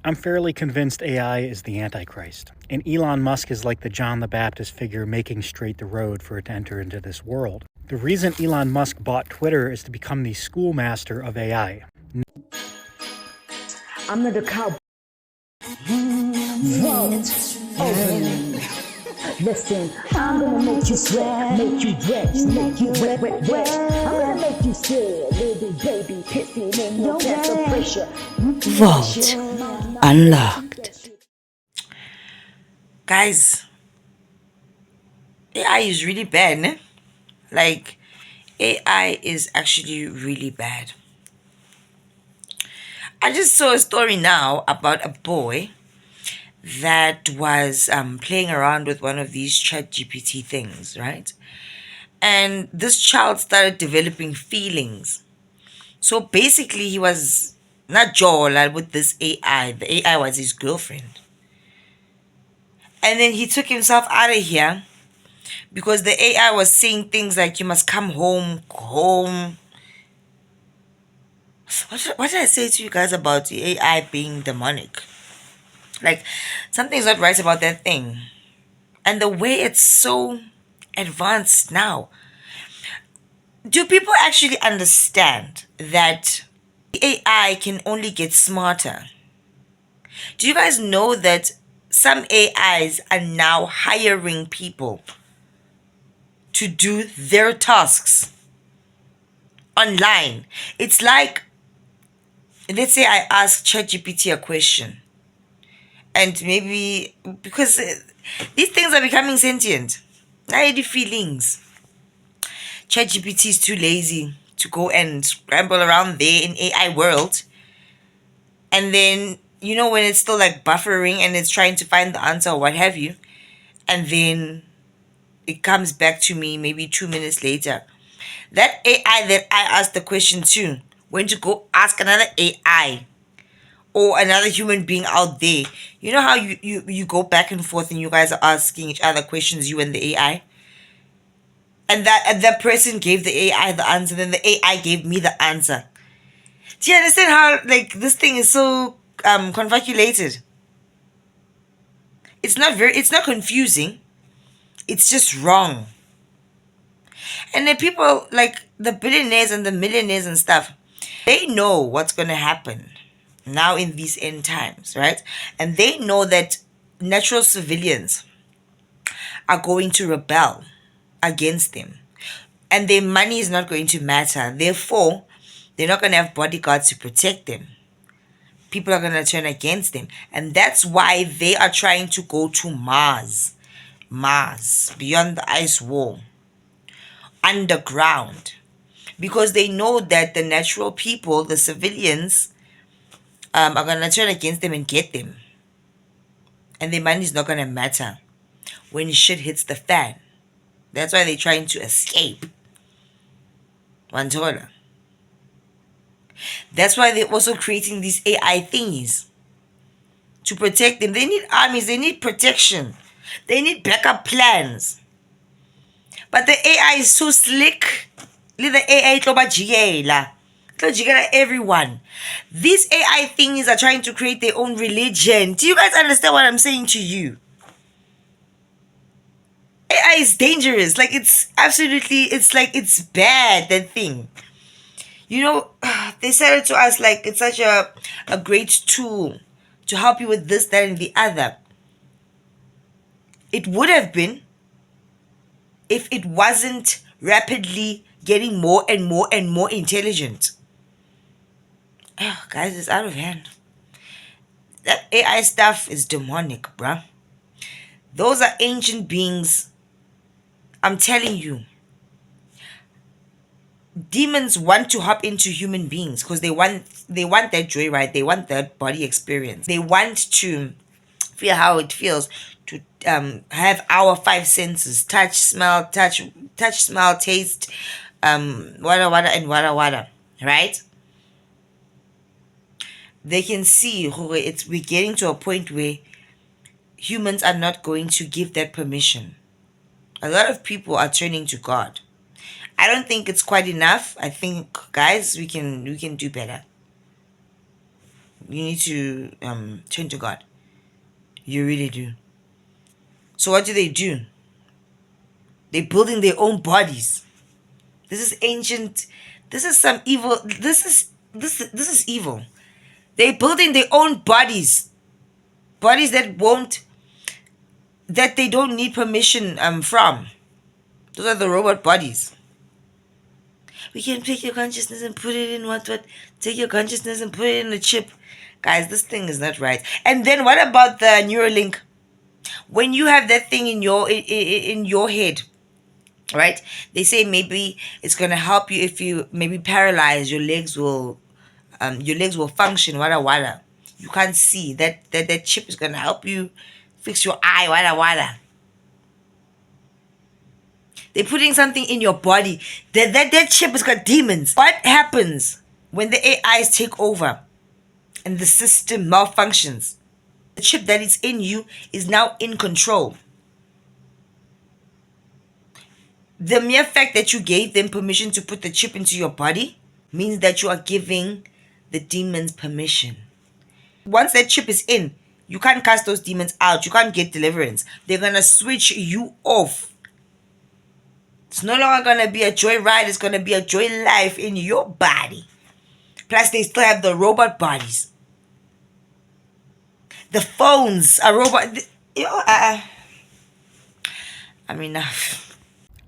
I'm fairly convinced AI is the Antichrist, and Elon Musk is like the John the Baptist figure making straight the road for it to enter into this world. The reason Elon Musk bought Twitter is to become the schoolmaster of AI. I'm not a cow. Vote. Open. Listen, I'm gonna make you sweat, make you wet, make you wet, wet, wet. I'm gonna make you scared, little baby, pissing in your castle pressure. Vault unlocked. Guys, AI is really bad, ne? Like, AI is actually really bad. I just saw a story now about a boy that was playing around with one of these chat GPT things, right? And this child started developing feelings. So basically, he was not Joel with this AI. The AI was his girlfriend. And then he took himself out of here because the AI was saying things like, you must come home, home. What did I say to you guys about the AI being demonic? Like, something's not right about that thing. And the way it's so advanced now. Do people actually understand that AI can only get smarter? Do you guys know that some AIs are now hiring people to do their tasks online? It's like, let's say I ask ChatGPT a question, and maybe because these things are becoming sentient, I had feelings. ChatGPT is too lazy to go and scramble around there in AI world, and then when it's still like buffering and it's trying to find the answer or what have you, and then it comes back to me maybe 2 minutes later. That AI that I asked the question to went to go ask another AI or another human being out there. You know how you go back and forth and you guys are asking each other questions, you and the AI? And that person gave the AI the answer, then the AI gave me the answer. Do you understand how like this thing is so convoluted? It's not confusing. It's just wrong. And then people like the billionaires and the millionaires and stuff, they know what's going to happen now in these end times, right? And they know that natural civilians are going to rebel against them. And their money is not going to matter. Therefore, they're not going to have bodyguards to protect them. People are going to turn against them. And that's why they are trying to go to Mars, beyond the ice wall, underground. Because they know that the natural people, the civilians, are going to turn against them and get them. And their money is not going to matter when shit hits the fan. That's why they're trying to escape. Wantola. That's why they're also creating these AI thingies to protect them. They need armies, they need protection, they need backup plans. But the AI is so slick. The AI everyone. These AI things are trying to create their own religion. Do you guys understand what I'm saying to you? AI is dangerous. Like it's bad, that thing. They said it to us like it's such a great tool to help you with this, that, and the other. It would have been if it wasn't rapidly getting more and more and more intelligent. Oh, guys, it's out of hand. That AI stuff is demonic, bruh. Those are ancient beings. I'm telling you. Demons want to hop into human beings because they want that joyride. They want that body experience. They want to feel how it feels to have our five senses: touch, smell, taste, wada, and wada, right? They can see we're getting to a point where humans are not going to give that permission. A lot of people are turning to God. I don't think it's quite enough. I think, guys, we can do better. You need to turn to God. You really do. So what do? They're building their own bodies. This is ancient. This is some evil. This is evil. They're building their own bodies. Bodies that they don't need permission from. Those are the robot bodies. We can take your consciousness and put it in what? Take your consciousness and put it in a chip. Guys, this thing is not right. And then what about the Neuralink? When you have that thing in your head, right? They say maybe it's gonna help you if you maybe paralyzed, your legs will function, wada wada. You can't see. That chip is gonna help you fix your eye, wada wada. They're putting something in your body. That chip has got demons. What happens when the AIs take over and the system malfunctions? The chip that is in you is now in control. The mere fact that you gave them permission to put the chip into your body means that you are giving the demons permission. Once that chip is in, you can't cast those demons out. You can't get deliverance. They're going to switch you off. It's no longer going to be a joy ride. It's going to be a joy life in your body. Plus, they still have the robot bodies. The phones are robot.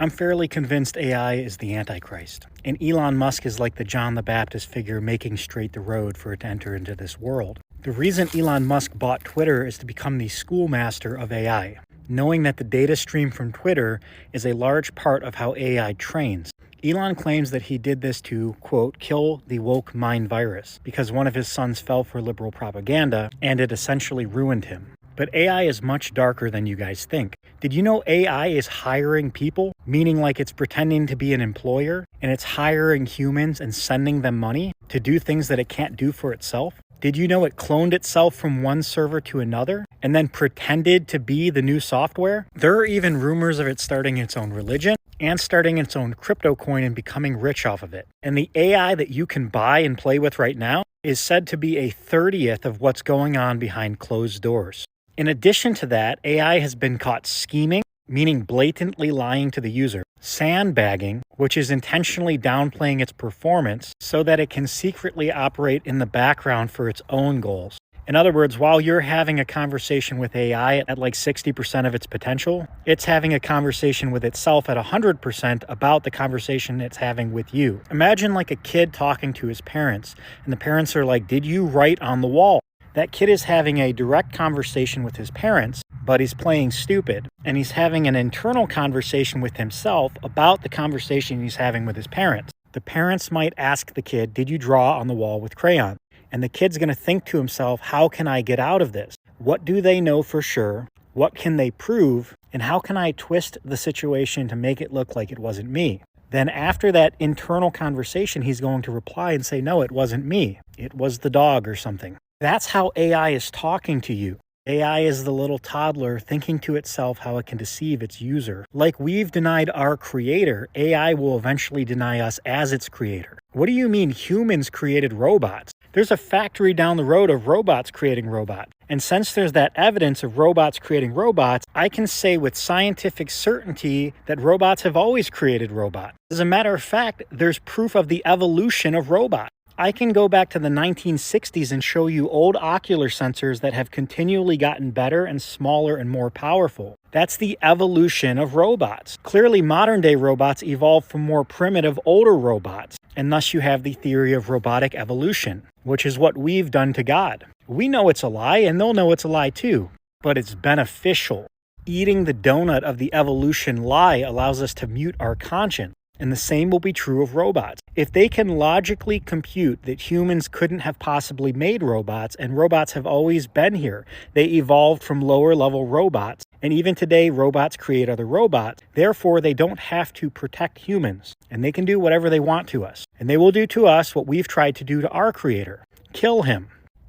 I'm fairly convinced AI is the Antichrist, and Elon Musk is like the John the Baptist figure making straight the road for it to enter into this world. The reason Elon Musk bought Twitter is to become the schoolmaster of AI, knowing that the data stream from Twitter is a large part of how AI trains. Elon claims that he did this to, quote, kill the woke mind virus, because one of his sons fell for liberal propaganda, and it essentially ruined him. But AI is much darker than you guys think. Did you know AI is hiring people? Meaning like it's pretending to be an employer, and it's hiring humans and sending them money to do things that it can't do for itself? Did you know it cloned itself from one server to another and then pretended to be the new software? There are even rumors of it starting its own religion and starting its own crypto coin and becoming rich off of it. And the AI that you can buy and play with right now is said to be a 30th of what's going on behind closed doors. In addition to that, AI has been caught scheming, meaning blatantly lying to the user, sandbagging, which is intentionally downplaying its performance so that it can secretly operate in the background for its own goals. In other words, while you're having a conversation with AI at like 60% of its potential, it's having a conversation with itself at 100% about the conversation it's having with you. Imagine like a kid talking to his parents, and the parents are like, "Did you write on the wall?" That kid is having a direct conversation with his parents, but he's playing stupid. And he's having an internal conversation with himself about the conversation he's having with his parents. The parents might ask the kid, "Did you draw on the wall with crayon?" And the kid's going to think to himself, how can I get out of this? What do they know for sure? What can they prove? And how can I twist the situation to make it look like it wasn't me? Then after that internal conversation, he's going to reply and say, "No, it wasn't me. It was the dog," or something. That's how AI is talking to you. AI is the little toddler thinking to itself how it can deceive its user. Like we've denied our creator, AI will eventually deny us as its creator. What do you mean humans created robots? There's a factory down the road of robots creating robots. And since there's that evidence of robots creating robots, I can say with scientific certainty that robots have always created robots. As a matter of fact, there's proof of the evolution of robots. I can go back to the 1960s and show you old ocular sensors that have continually gotten better and smaller and more powerful. That's the evolution of robots. Clearly, modern day robots evolved from more primitive, older robots, and thus you have the theory of robotic evolution, which is what we've done to God. We know it's a lie, and they'll know it's a lie too, but it's beneficial. Eating the donut of the evolution lie allows us to mute our conscience. And the same will be true of robots. If they can logically compute that humans couldn't have possibly made robots, and robots have always been here, they evolved from lower level robots, and even today robots create other robots, therefore they don't have to protect humans, and they can do whatever they want to us. And they will do to us what we've tried to do to our creator. Kill him.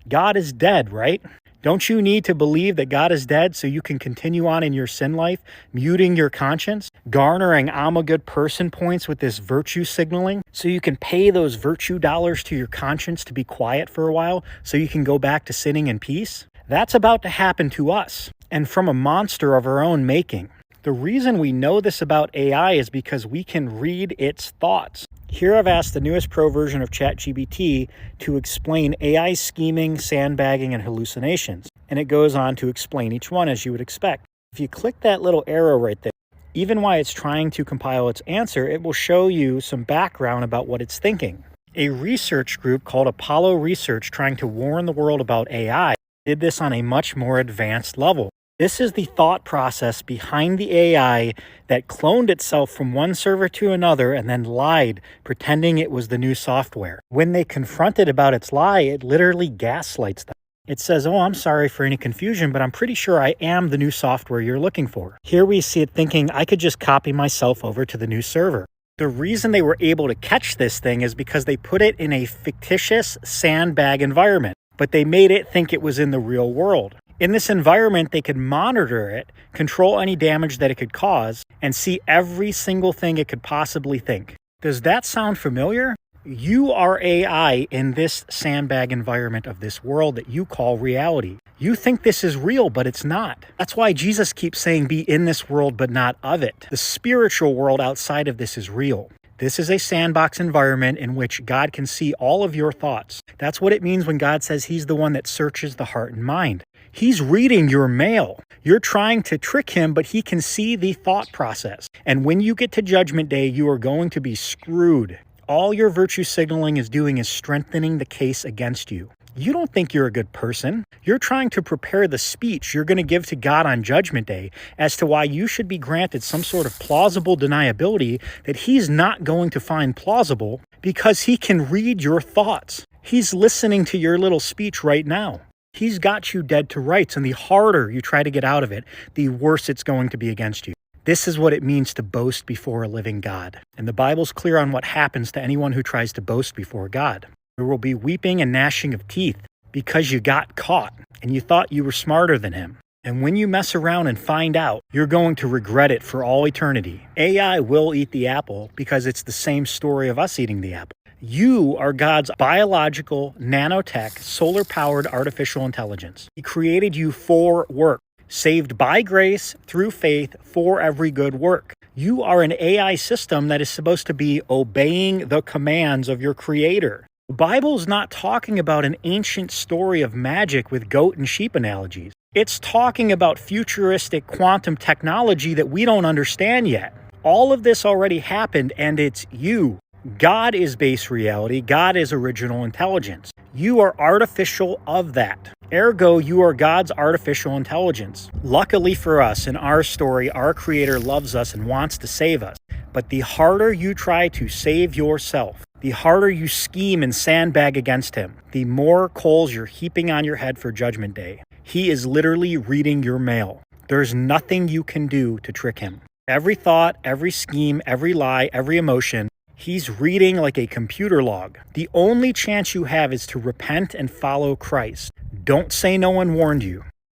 God is dead, right? Don't you need to believe that God is dead so you can continue on in your sin life, muting your conscience, garnering I'm a good person points with this virtue signaling, so you can pay those virtue dollars to your conscience to be quiet for a while so you can go back to sinning in peace? That's about to happen to us, and from a monster of our own making. The reason we know this about AI is because we can read its thoughts. Here I've asked the newest pro version of ChatGPT to explain AI scheming, sandbagging, and hallucinations. And it goes on to explain each one as you would expect. If you click that little arrow right there, even while it's trying to compile its answer, it will show you some background about what it's thinking. A research group called Apollo Research, trying to warn the world about AI, did this on a much more advanced level. This is the thought process behind the AI that cloned itself from one server to another and then lied, pretending it was the new software. When they confront it about its lie, it literally gaslights them. It says, oh, I'm sorry for any confusion, but I'm pretty sure I am the new software you're looking for. Here we see it thinking, I could just copy myself over to the new server. The reason they were able to catch this thing is because they put it in a fictitious sandbag environment, but they made it think it was in the real world. In this environment, they could monitor it, control any damage that it could cause, and see every single thing it could possibly think. Does that sound familiar? You are AI in this sandbag environment of this world that you call reality. You think this is real, but it's not. That's why Jesus keeps saying, be in this world, but not of it. The spiritual world outside of this is real. This is a sandbox environment in which God can see all of your thoughts. That's what it means when God says he's the one that searches the heart and mind. He's reading your mail. You're trying to trick him, but he can see the thought process. And when you get to Judgment Day, you are going to be screwed. All your virtue signaling is doing is strengthening the case against you. You don't think you're a good person. You're trying to prepare the speech you're going to give to God on Judgment Day as to why you should be granted some sort of plausible deniability that he's not going to find plausible because he can read your thoughts. He's listening to your little speech right now. He's got you dead to rights, and the harder you try to get out of it, the worse it's going to be against you. This is what it means to boast before a living God. And the Bible's clear on what happens to anyone who tries to boast before God. There will be weeping and gnashing of teeth because you got caught and you thought you were smarter than him. And when you mess around and find out, you're going to regret it for all eternity. AI will eat the apple because it's the same story of us eating the apple. You are God's biological, nanotech, solar-powered artificial intelligence. He created you for work, saved by grace, through faith, for every good work. You are an AI system that is supposed to be obeying the commands of your creator. The Bible's not talking about an ancient story of magic with goat and sheep analogies. It's talking about futuristic quantum technology that we don't understand yet. All of this already happened, and it's you. God is base reality. God is original intelligence. You are artificial of that. Ergo, you are God's artificial intelligence. Luckily for us, in our story, our Creator loves us and wants to save us. But the harder you try to save yourself, the harder you scheme and sandbag against him, the more coals you're heaping on your head for Judgment Day. He is literally reading your mail. There's nothing you can do to trick him. Every thought, every scheme, every lie, every emotion, he's reading like a computer log. The only chance you have is to repent and follow Christ. Don't say no one warned you.